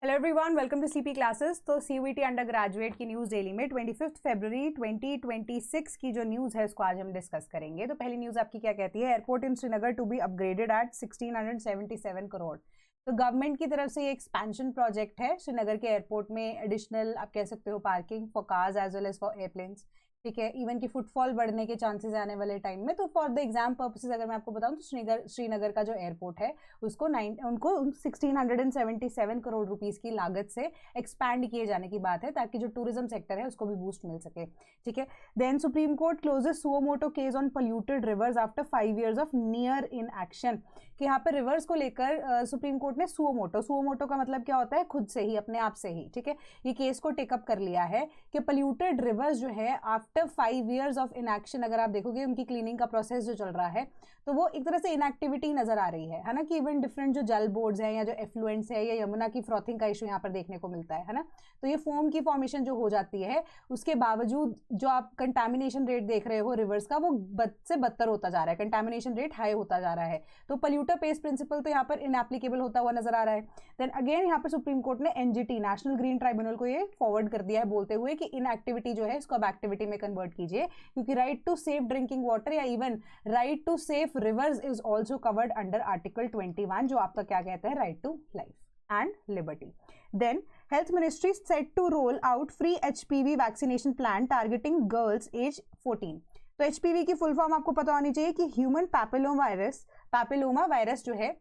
Hello everyone, welcome to CP classes. तो CUET under graduate की news daily में 25 फरवरी 2026 की जो न्यूज़ है उसको आज हम डिस्कस करेंगे। तो पहली न्यूज़ आपकी क्या कहती है? Airport in Srinagar to be upgraded at 1677 crore. तो गवर्नमेंट की तरफ से ये एक्सपेंशन प्रोजेक्ट है श्रीनगर के एयरपोर्ट में। एडिशनल आप कह सकते हो parking for cars as well as for airplanes, ठीक है। इवन की फुटफॉल बढ़ने के चांसेस आने वाले टाइम में। तो फॉर द एग्जाम पर्पसेस अगर मैं आपको बताऊं तो श्रीनगर का जो एयरपोर्ट है उसको उनको 1677 करोड़ रुपीस की लागत से एक्सपैंड किए जाने की बात है, ताकि जो टूरिज्म सेक्टर है उसको भी बूस्ट मिल सके, ठीक है। Then supreme court closes suo motu case on polluted rivers after 5 years of near inaction. कि यहाँ पे रिवर्स को लेकर सुप्रीम कोर्ट ने सुओमोटो का मतलब क्या होता है? खुद से ही, अपने आप से ही, ठीक है। ये केस को टेकअप कर लिया है कि पोल्यूटेड रिवर्स जो है आफ्टर 5 years ऑफ इनएक्शन, अगर आप देखोगे उनकी क्लीनिंग का प्रोसेस जो चल रहा है तो वो एक तरह से इनएक्टिविटी नजर आ रही है ना। कि इवन डिफरेंट जो जल बोर्ड्स हैं या जो एफ्लुएंट्स है या यमुना की फ्रॉथिंग का इशू यहाँ पर देखने को मिलता है ना। तो ये फोम की फॉर्मेशन जो हो जाती है उसके बावजूद जो आप कंटामिनेशन रेट देख रहे हो रिवर्स का, वो बद से बदतर होता जा रहा है, कंटामिनेशन रेट हाई होता जा रहा है। तो पोल्यूटर पेस प्रिंसिपल तो यहाँ पर इनएप्लीकेबल होता हुआ नजर आ रहा है। देन अगेन यहाँ पर सुप्रीम कोर्ट ने एनजीटी नेशनल ग्रीन ट्राइब्यूनल को ये फॉरवर्ड कर दिया है, बोलते हुए कि इनएक्टिविटी जो है इसको अब एक्टिविटी में कन्वर्ट कीजिए, क्योंकि right to safe drinking water या even right to safe rivers is also covered under article 21, जो आपका क्या कहता है? Right to life and liberty. Then health ministry set to roll out free HPV vaccination plan targeting girls age 14। तो HPV की full form आपको पता होनी चाहिए कि ह्यूमन पैपिलोमा वायरस जो है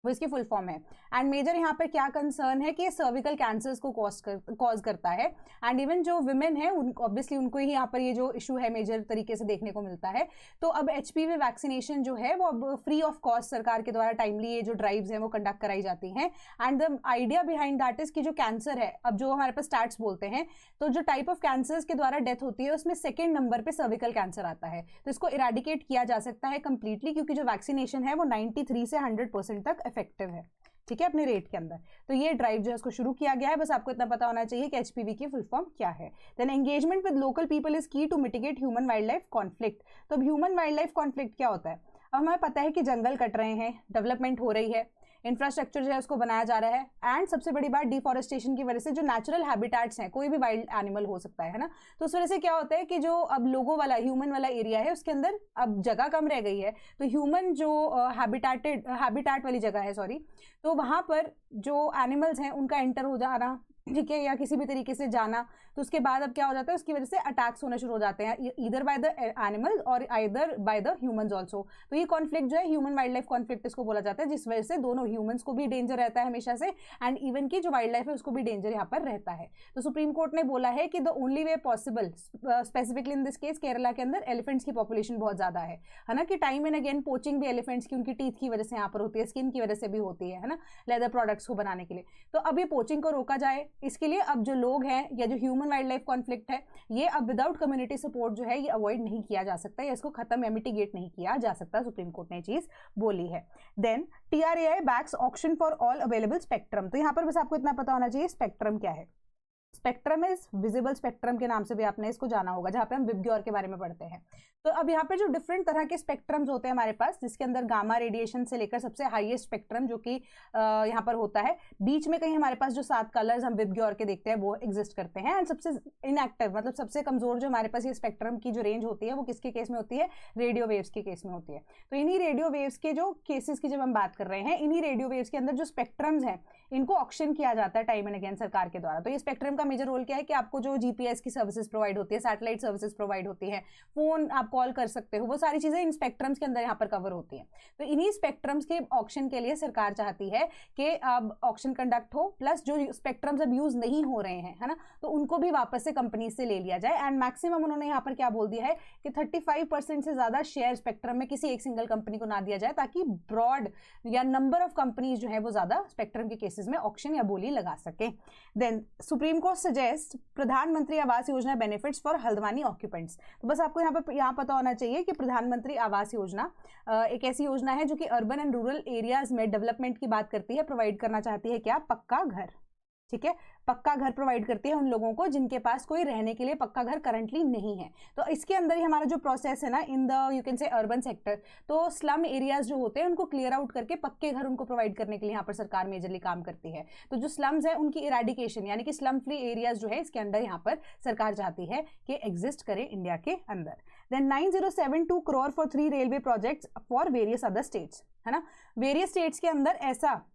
वो इसकी फुल फॉर्म है। एंड मेजर यहाँ पर क्या कंसर्न है कि सर्विकल कैंसर्स को कॉज करता है। एंड इवन जो विमेन है ऑब्वियसली उनको ही यहाँ पर ये जो इशू है मेजर तरीके से देखने को मिलता है। तो अब एचपीवी वैक्सीनेशन जो है वो अब फ्री ऑफ कॉस्ट सरकार के द्वारा टाइमली ये जो ड्राइव्स हैं वो कंडक्ट कराई जाती हैं। And the idea behind that is कि जो कैंसर है, अब जो हमारे पास स्टैट्स बोलते हैं, तो जो टाइप ऑफ कैंसर्स के द्वारा डेथ होती है उसमें सेकेंड नंबर पर सर्विकल कैंसर आता है। तो इसको इरेडिकेट किया जा सकता है कंप्लीटली, क्योंकि जो वैक्सीनेशन है वो 93 से 100% तक इफेक्टिव है, ठीक है, अपने रेट के अंदर। तो ये ड्राइव जो है उसको शुरू किया गया है। बस आपको इतना पता होना चाहिए कि एचपीवी की फुल फॉर्म क्या है। Then engagement with local people is key to mitigate human wildlife conflict. तो अब ह्यूमन वाइल्ड लाइफ कॉन्फ्लिक्ट क्या होता है? अब हमें पता है कि जंगल कट रहे हैं, डेवलपमेंट हो रही है, इंफ्रास्ट्रक्चर जो है उसको बनाया जा रहा है, एंड सबसे बड़ी बात डिफॉरेस्टेशन की वजह से जो नेचुरल हैबिटेट्स हैं, कोई भी वाइल्ड एनिमल हो सकता है ना। तो उस वजह से क्या होता है कि जो अब लोगों वाला ह्यूमन वाला एरिया है उसके अंदर अब जगह कम रह गई है। तो ह्यूमन जो हैबिटेट वाली जगह है, सॉरी, तो वहां पर जो एनिमल्स हैं उनका एंटर हो जाना, ठीक है, या किसी भी तरीके से जाना, तो उसके बाद अब क्या हो जाता है, उसकी वजह से अटैक्स होने शुरू हो जाते हैं, ईदर बाय द एनिमल और either by the humans also. तो ये कॉन्फ्लिक्ट जो है ह्यूमन वाइल्ड लाइफ कॉन्फ्लिक्ट इसको बोला जाता है, जिस वजह से दोनों ह्यूमंस को भी डेंजर रहता है हमेशा से, एंड इवन की जो वाइल्ड लाइफ है उसको भी डेंजर यहाँ पर रहता है। तो सुप्रीम कोर्ट ने बोला है कि the only way possible, specifically in this case Kerala के अंदर एलिफेंट्स की पॉपुलेशन बहुत ज्यादा है ना, कि टाइम एंड अगेन पोचिंग भी एलिफेंट्स की उनकी टीथ की वजह से यहाँ पर होती है, स्किन की वजह से भी होती है ना, लेदर प्रोडक्ट्स को बनाने के लिए। तो अब ये पोचिंग को रोका जाए, इसके लिए अब जो लोग हैं या जो ह्यूमन वाइल्ड लाइफ कॉन्फ्लिक्ट है ये अब विदाउट कम्युनिटी सपोर्ट जो है ये अवॉइड नहीं किया जा सकता या इसको खत्म या मिटिगेट नहीं किया जा सकता। सुप्रीम कोर्ट ने चीज बोली है। Then TRAI backs auction for all available spectrum. तो यहां पर बस आपको इतना पता होना चाहिए स्पेक्ट्रम क्या है। स्पेक्ट्रम इज विजिबल स्पेक्ट्रम के नाम से भी आपने इसको जाना होगा, जहां पे हम विबग्योर के बारे में पढ़ते हैं। तो अब यहाँ पे जो डिफरेंट तरह के स्पेक्ट्रम्स होते हैं हमारे पास, जिसके अंदर गामा रेडिएशन से लेकर सबसे हाईएस्ट स्पेक्ट्रम जो कि यहाँ पर होता है, बीच में कहीं हमारे पास जो 7 कलर्स हम विबग्योर के देखते हैं वो एग्जिस्ट करते हैं। एंड सबसे इनएक्टिव मतलब सबसे कमजोर जो हमारे पास ये स्पेक्ट्रम की जो रेंज होती है वो किसके केस में होती है? रेडियो वेव्स के केस में होती है। तो इन्हीं रेडियो वेव्स के जो केसेस की जब हम बात कर रहे हैं, इन्हीं रेडियो वेव्स के अंदर जो स्पेक्ट्रम्स हैं इनको ऑक्शन किया जाता है टाइम एंड अगेन सरकार के द्वारा। तो ये स्पेक्ट्रम का मेजर रोल क्या है कि आपको जो जीपीएस की सर्विसेज प्रोवाइड होती है, सैटेलाइट सर्विसेज प्रोवाइड होती है, फोन आप कॉल कर सकते हो, वो सारी चीजें इन स्पेक्ट्रम्स के अंदर यहाँ पर कवर होती हैं। तो इन्हीं स्पेक्ट्रम्स के ऑक्शन के लिए सरकार चाहती है कि अब ऑक्शन कंडक्ट हो, प्लस जो स्पेक्ट्रम्स अब यूज नहीं हो रहे हैं है ना, तो उनको भी वापस से कंपनी से ले लिया जाए। एंड मैक्सिमम उन्होंने यहाँ पर क्या बोल दिया है कि 35% से ज्यादा शेयर स्पेक्ट्रम में किसी एक सिंगल कंपनी को ना दिया जाए, ताकि ब्रॉड या नंबर ऑफ कंपनीज जो है वो ज्यादा स्पेक्ट्रम के केसेस में ऑक्शन या बोली लगा सके। देन सुप्रीम कोर्ट सजेस्ट प्रधानमंत्री Awas Yojana benefits for Haldwani occupants. तो बस आपको यहाँ पता होना चाहिए कि प्रधानमंत्री आवास योजना एक ऐसी योजना है जो कि अर्बन एंड रूरल एरियाज में डेवलपमेंट की बात करती है, प्रोवाइड करना चाहती है क्या? पक्का घर। ठीक है, पक्का घर प्रोवाइड करती है उन लोगों को जिनके पास कोई रहने के लिए पक्का घर करंटली नहीं है। तो इसके अंदर ही हमारा जो प्रोसेस है ना, in the you can say urban sector, तो स्लम एरियाज जो होते हैं उनको क्लियर आउट करके पक्के घर उनको प्रोवाइड करने के लिए यहाँ पर सरकार मेजरली काम करती है। तो जो स्लम्स है उनकी इरेडिकेशन यानी कि स्लम फ्री एरियाज जो है इसके अंदर यहाँ पर सरकार चाहती है कि एग्जिस्ट करे इंडिया के अंदर। Then 9072 crore for 3 railway projects for various other states, है ना। वेरियस स्टेट्स के अंदर ऐसा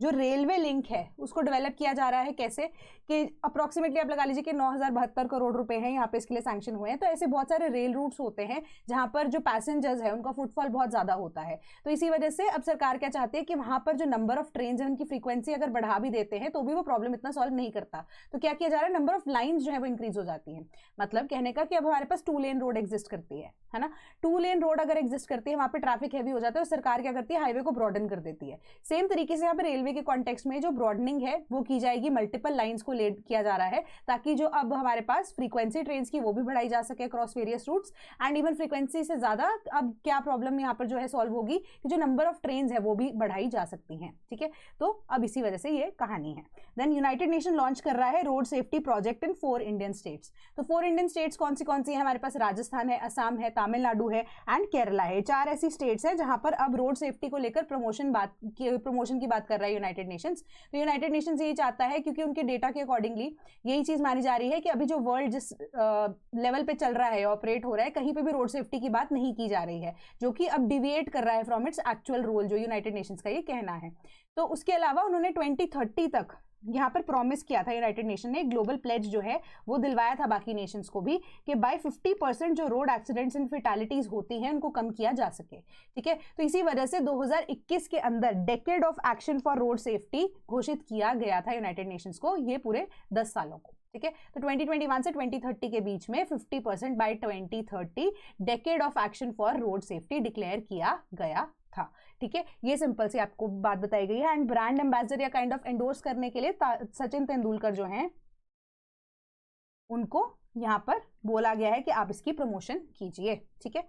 जो रेलवे लिंक है उसको डेवलप किया जा रहा है, कैसे कि अप्रोक्सीमेटली आप लगा लीजिए कि 9072 करोड़ रुपए हैं यहाँ पे इसके लिए सैंक्शन हुए हैं। तो ऐसे बहुत सारे रेल रूट्स होते हैं जहाँ पर जो पैसेंजर्स है उनका फुटफॉल बहुत ज़्यादा होता है। तो इसी वजह से अब सरकार क्या चाहती है कि वहाँ पर जो नंबर ऑफ ट्रेन है उनकी फ्रीक्वेंसी अगर बढ़ा भी देते हैं तो भी वो प्रॉब्लम इतना सॉल्व नहीं करता। तो क्या किया जा रहा है, नंबर ऑफ लाइन्स जो है वो इंक्रीज हो जाती है। मतलब कहने का कि अब हमारे पास 2 लेन रोड एग्जिस्ट करती है ना। 2 लेन रोड अगर एग्जिस्ट करती है, वहाँ पे ट्रैफिक हैवी हो जाता है, तो सरकार क्या करती है, हाईवे को ब्रॉडन कर देती है। सेम तरीके से यहाँ पे रेलवे के कॉन्टेक्स्ट में जो ब्रॉडनिंग है वो की जाएगी, मल्टीपल लाइंस को लेड किया जा रहा है ताकि जो अब हमारे पास फ्रीक्वेंसी ट्रेन की वो भी बढ़ाई जा सके across various routes. And even frequency से ज्यादा अब क्या प्रॉब्लम यहाँ पर जो है सॉल्व होगी कि जो नंबर ऑफ ट्रेन है वो भी बढ़ाई जा सकती हैं। ठीक है, तो अब इसी वजह से ये कहानी है। देन यूनाइटेड नेशन लॉन्च कर रहा है road safety project in 4 Indian states. तो 4 इंडियन स्टेट्स कौन सी है हमारे पास, राजस्थान है, असम है, तमिलनाडु है एंड केरला है। 4 ऐसी स्टेट्स हैं जहां पर अब रोड सेफ्टी को लेकर प्रमोशन की बात कर रहा है यूनाइटेड नेशंस। तो यूनाइटेड नेशंस यही चाहता है, क्योंकि उनके डेटा के अकॉर्डिंगली यही चीज मानी जा रही है कि अभी जो वर्ल्ड जिस लेवल पे चल रहा है, ऑपरेट हो रहा है, कहीं पे भी रोड सेफ्टी की बात नहीं की जा रही है, जो कि अब डिविएट कर रहा है फ्रॉम इट्स एक्चुअल रोल, जो यूनाइटेड नेशंस का ये कहना है। तो उसके अलावा उन्होंने 2030 तक यहाँ पर प्रॉमिस किया था, यूनाइटेड नेशन ने ग्लोबल प्लेज जो है वो दिलवाया था बाकी नेशंस को भी, कि बाय 50% जो रोड एक्सीडेंट्स एंड फेटालिटीज होती हैं उनको कम किया जा सके। ठीक है, तो इसी वजह से 2021 के अंदर decade of action for road safety घोषित किया गया था यूनाइटेड नेशंस को, ये पूरे 10 सालों को। ठीक है, तो 2021 से 2030 के बीच में 50% by 2030 decade of action for road safety declare किया गया था। ठीक है, ये सिंपल सी आपको बात बताई गई है। एंड ब्रांड एम्बेसडर या काइंड ऑफ एंडोर्स करने के लिए सचिन तेंदुलकर जो हैं उनको यहाँ पर बोला गया है कि आप इसकी प्रमोशन कीजिए। ठीक है,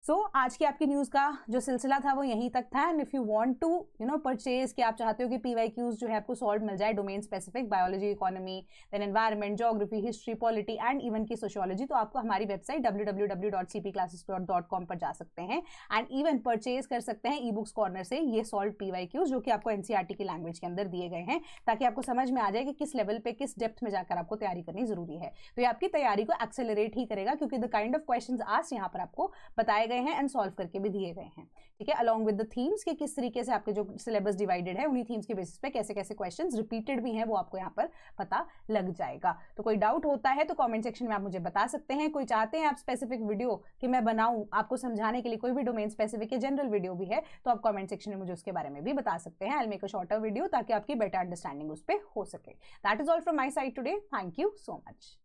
सो आज की आपकी न्यूज़ का जो सिलसिला था वो यहीं तक था। And if you want to purchase, कि आप चाहते हो कि PYQs जो है आपको सॉल्व मिल जाए, domain specific, biology, economy, then environment, geography, history, polity and even की सोशियोलॉजी, तो आपको हमारी वेबसाइट www.cpclasses.com पर जा सकते हैं एंड इवन परचेज कर सकते हैं ई बुक्स कॉर्नर से ये सॉल्व PYQs, जो कि आपको NCERT की लैंग्वेज के अंदर दिए गए हैं, ताकि आपको समझ में आ जाए कि किस लेवल पे, किस डेप्थ में जाकर आपको तैयारी करनी जरूरी है। तो ये आपकी तैयारी को एक्सेलरेट ही करेगा, क्योंकि the kind of questions asked यहाँ पर आपको बताए गए हैं एंड सॉल्व करके भी दिए गए हैं। ठीक है, अलॉन्ग विद द थीम्स कि किस तरीके से आपके जो सिलेबस डिवाइडेड है उन्हीं थीम्स के बेसिस पे कैसे कैसे क्वेश्चंस रिपीटेड भी हैं वो आपको यहाँ पर पता लग जाएगा। तो कोई डाउट होता है तो कमेंट सेक्शन में आप मुझे बता सकते हैं। कोई चाहते हैं आप स्पेसिफिक वीडियो कि मैं बनाऊं आपको समझाने के लिए, कोई भी डोमेन स्पेसिफिक या जनरल वीडियो भी है, तो आप कमेंट सेक्शन में मुझे उसके बारे में भी बता सकते हैं। I will make a shorter video ताकि आपकी बेटर अंडरस्टैंडिंग उस पर हो सके। That is all from my side today. Thank you so much.